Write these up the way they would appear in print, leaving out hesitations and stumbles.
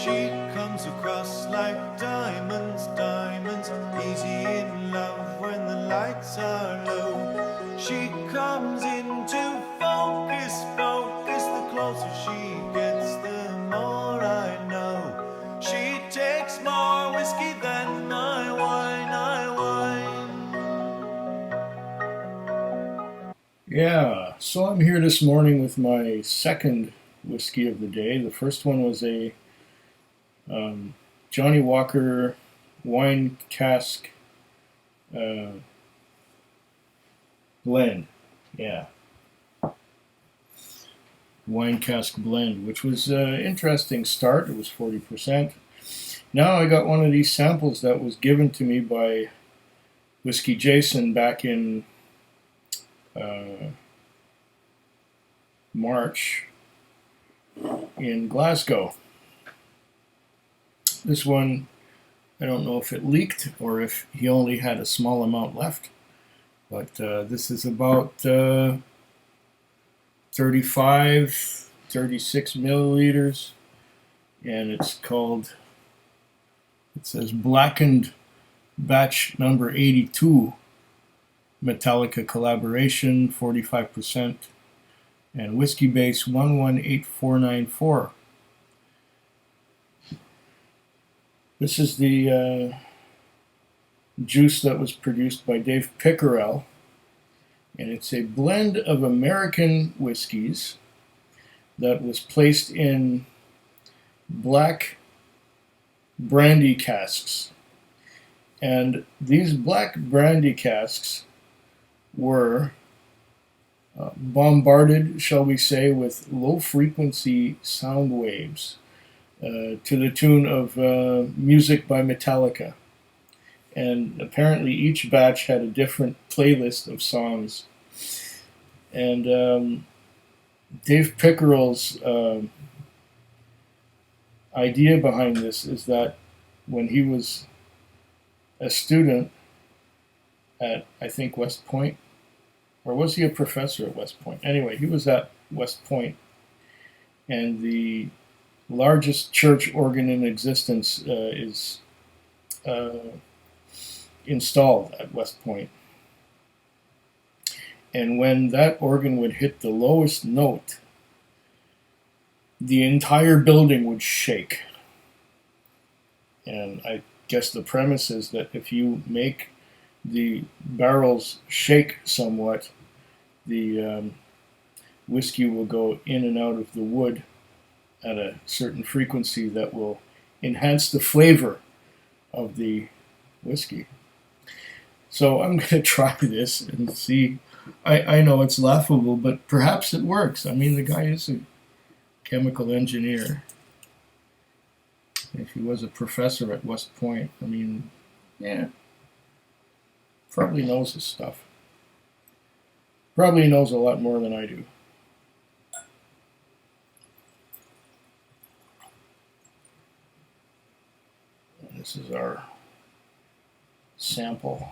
She comes across like diamonds, diamonds, easy in love when the lights are low. She comes into focus, focus, the closer she gets, the more I know. She takes more whiskey than I wine. Yeah, so I'm here this morning with my second whiskey of the day. The first one was a um, Johnny Walker wine cask uh, blend. Yeah, wine cask blend, which was an interesting start. It was 40%. Now I got one of these samples that was given to me by Whiskey Jason back in uh, March in Glasgow. This one, I don't know if it leaked or if he only had a small amount left, but this is about 35, 36 milliliters, and it says Blackened Batch number 82, Metallica collaboration, 45%, and whiskey base 118494. This is the juice that was produced by Dave Pickerell, and it's a blend of American whiskeys that was placed in black brandy casks. And these black brandy casks were bombarded, shall we say, with low frequency sound waves to the tune of music by Metallica. And apparently each batch had a different playlist of songs. And Dave Pickerell's idea behind this is that when he was a student at, I think, West Point, or was he a professor at West Point? Anyway, he was at West Point, and the largest church organ in existence is installed at West Point. And when that organ would hit the lowest note, the entire building would shake. And I guess the premise is that if you make the barrels shake somewhat, the whiskey will go in and out of the wood at a certain frequency that will enhance the flavor of the whiskey. So I'm going to try this and see. I know it's laughable, but perhaps it works. I mean, the guy is a chemical engineer. If he was a professor at West Point, I mean, yeah, probably knows his stuff. Probably knows a lot more than I do. And this is our sample.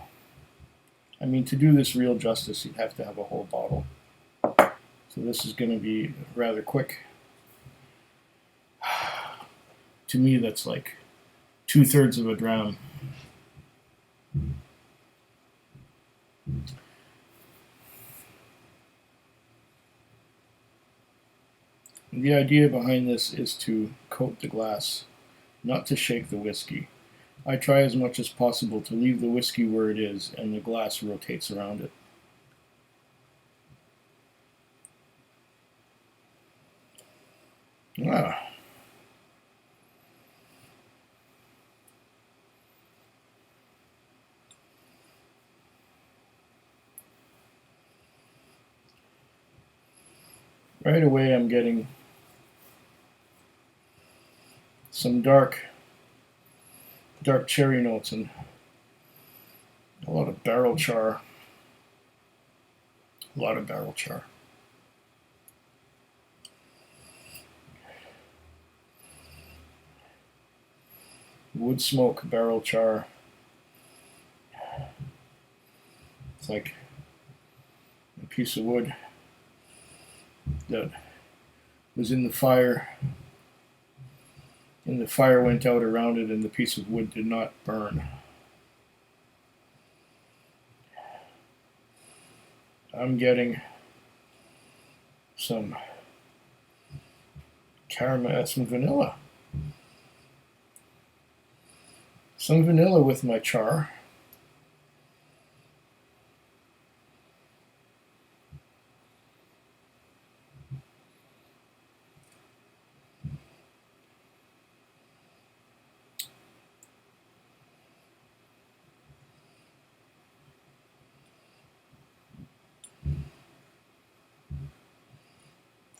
I mean, to do this real justice, you'd have to have a whole bottle. So this is going to be rather quick. To me, that's like 2/3 of a dram. The idea behind this is to coat the glass, not to shake the whiskey. I try as much as possible to leave the whiskey where it is, and the glass rotates around it. Ah. Right away, I'm getting some dark cherry notes and a lot of barrel char. A lot of barrel char. Wood smoke, barrel char. It's like a piece of wood that was in the fire and the fire went out around it and the piece of wood did not burn. I'm getting some caramel, some vanilla. Some vanilla with my char.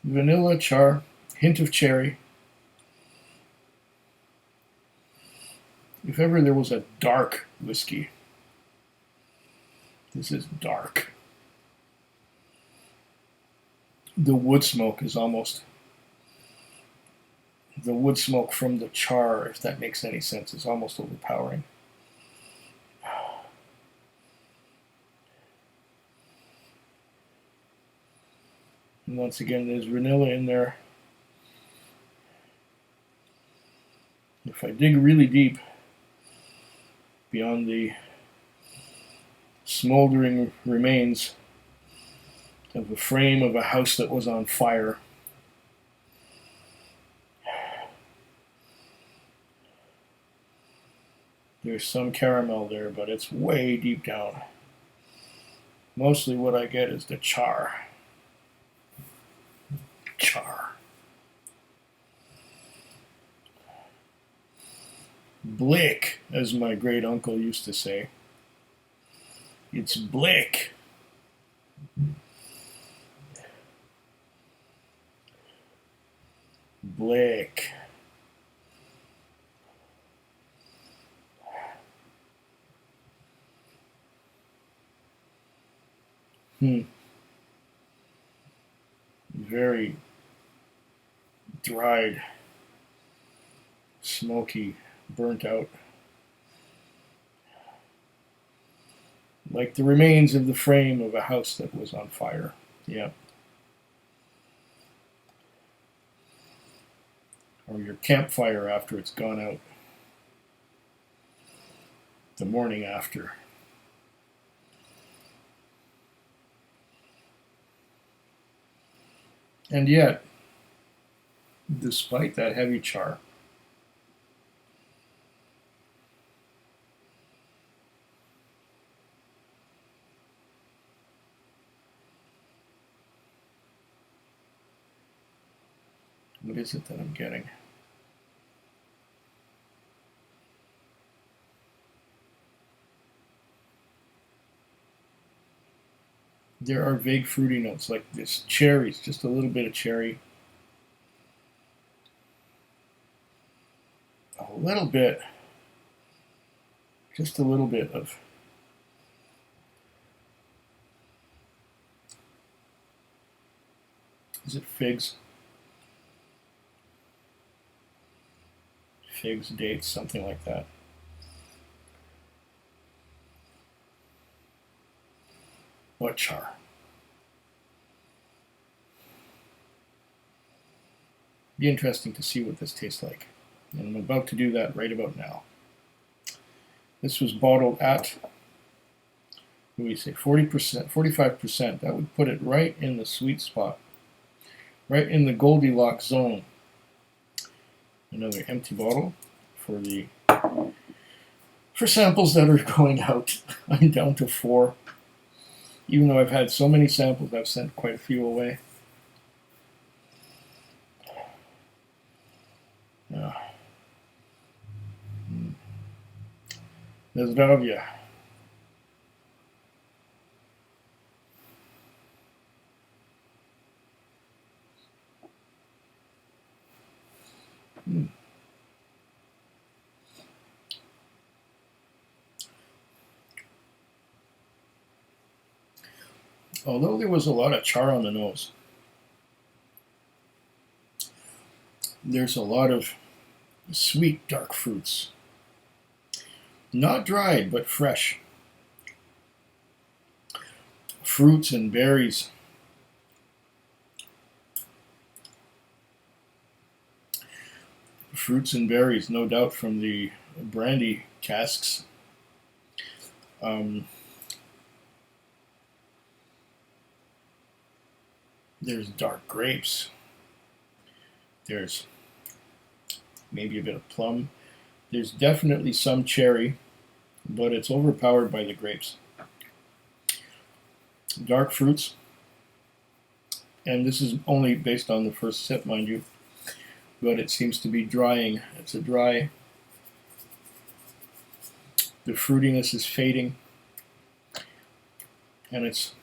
Vanilla, char, hint of cherry. If ever there was a dark whiskey, this is dark. The wood smoke is almost the wood smoke from the char, if that makes any sense, is almost overpowering. And once again, there's vanilla in there. If I dig really deep beyond the smoldering remains of the frame of a house that was on fire, there's some caramel there, but it's way deep down. Mostly what I get is the char. Char. Blick, as my great uncle used to say. It's blick. Blick. Very dried, smoky, burnt out. Like the remains of the frame of a house that was on fire. Yeah. Or your campfire after it's gone out. The morning after. And yet, despite that heavy char, what is it that I'm getting? There are vague fruity notes like this. Cherries, just a little bit of cherry. A little bit, just a little bit of is it figs? Figs, dates, something like that. What char? Be interesting to see what this tastes like. And I'm about to do that right about now. This was bottled at, what do we say, 40%, 45%. That would put it right in the sweet spot, right in the Goldilocks zone. Another empty bottle for samples that are going out. I'm down to 4. Even though I've had so many samples, I've sent quite a few away. Zdravia. Although there was a lot of char on the nose, there's a lot of sweet dark fruits. Not dried, but fresh. Fruits and berries. fruits and berries, no doubt from the brandy casks. There's dark grapes. There's maybe a bit of plum. There's definitely some cherry, but it's overpowered by the grapes. Dark fruits, and this is only based on the first sip, mind you, but it seems to be drying. It's a dry, the fruitiness is fading, and it's,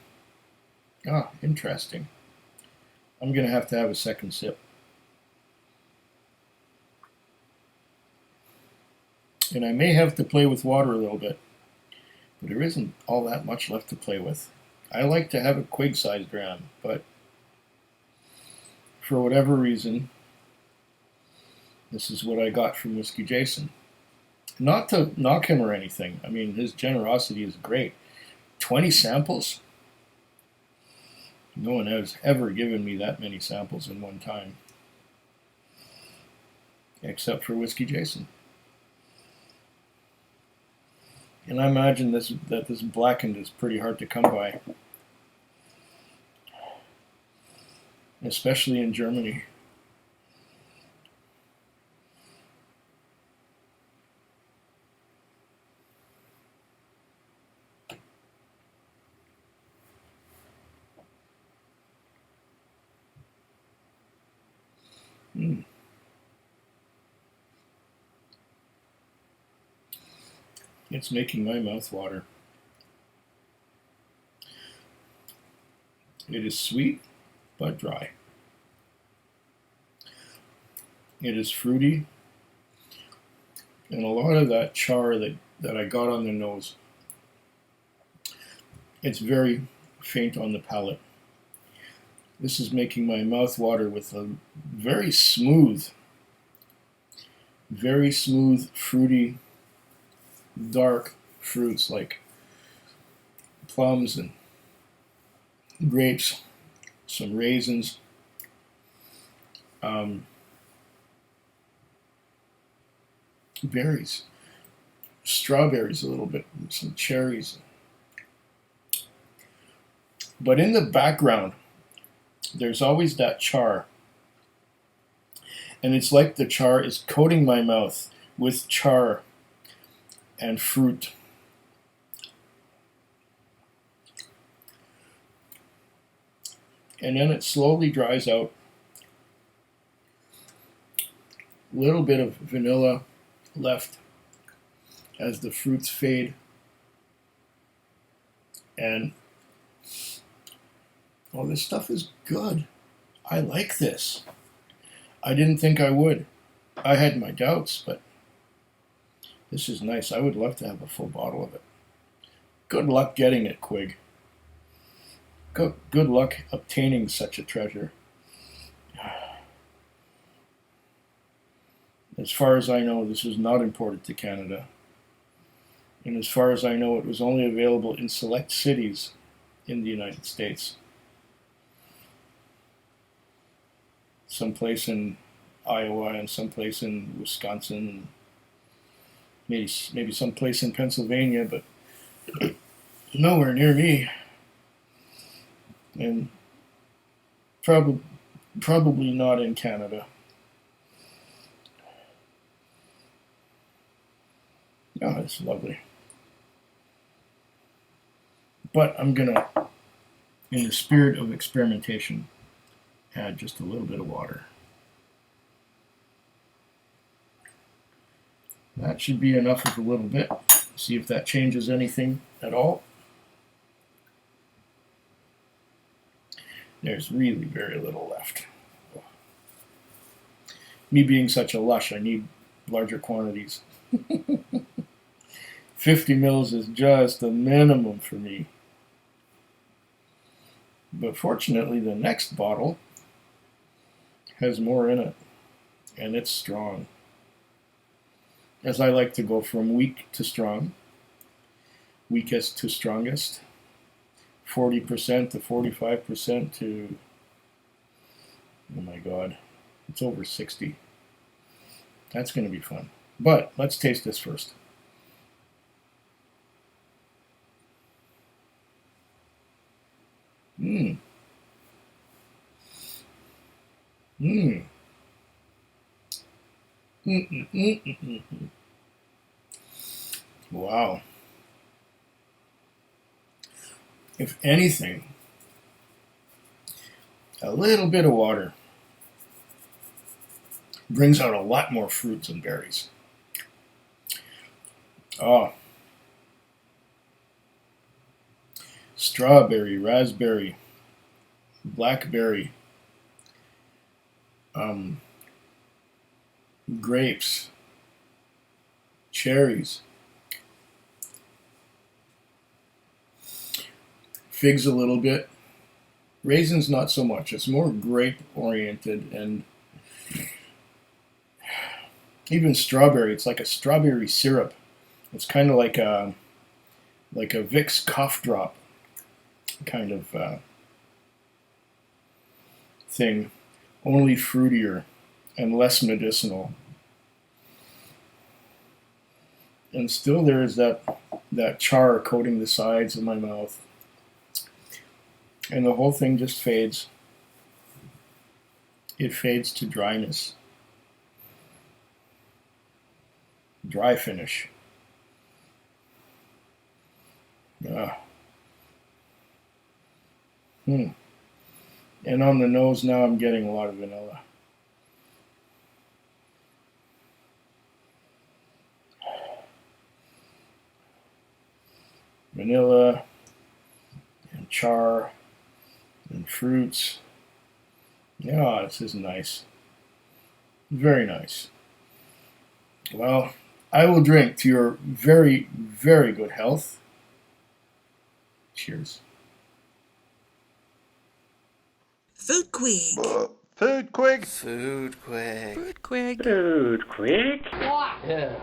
interesting. I'm going to have a second sip. And I may have to play with water a little bit, but there isn't all that much left to play with. I like to have a quig-sized dram, but for whatever reason, this is what I got from Whiskey Jason. Not to knock him or anything. I mean, his generosity is great. 20 samples? No one has ever given me that many samples in one time. Except for Whiskey Jason. And I imagine that this Blackened is pretty hard to come by. Especially in Germany. It's making my mouth water. It is sweet, but dry. It is fruity, and a lot of that char that I got on the nose, it's very faint on the palate. This is making my mouth water with a very smooth, fruity, dark fruits like plums and grapes, some raisins, berries, strawberries a little bit, and some cherries. But in the background, there's always that char. And it's like the char is coating my mouth with char and fruit. And then it slowly dries out. A little bit of vanilla left as the fruits fade. And this stuff is good. I like this. I didn't think I would. I had my doubts, but this is nice. I would love to have a full bottle of it. Good luck getting it, Quig. Good luck obtaining such a treasure. As far as I know, this was not imported to Canada. And as far as I know, it was only available in select cities in the United States. Someplace in Iowa and someplace in Wisconsin, and maybe someplace in Pennsylvania, but nowhere near me. And probably not in Canada. Oh, it's lovely. But I'm gonna, in the spirit of experimentation, add just a little bit of water. That should be enough of a little bit. See if that changes anything at all. There's really very little left. Me being such a lush, I need larger quantities. 50 mils is just the minimum for me. But fortunately, the next bottle has more in it, and it's strong. As I like to go from weak to strong, weakest to strongest, 40% to 45% to, oh my God, it's over 60. That's going to be fun. But let's taste this first. Mmm. Mmm. Mm-mm-mm-mm-mm. Wow. If anything, a little bit of water brings out a lot more fruits and berries. Oh, strawberry, raspberry, blackberry, um, grapes, cherries, figs a little bit, raisins not so much. It's more grape oriented, and even strawberry. It's like a strawberry syrup. It's kind of like a Vicks cough drop kind of thing, only fruitier and less medicinal. And still there is that char coating the sides of my mouth. And the whole thing just fades. It fades to dryness. Dry finish. Ah. And on the nose now I'm getting a lot of vanilla. Vanilla and char and fruits. Yeah, this is nice. Very nice. Well, I will drink to your very, very good health. Cheers. Food Quig. Food quick. Food quick. Food Quig. Food quick. Yeah.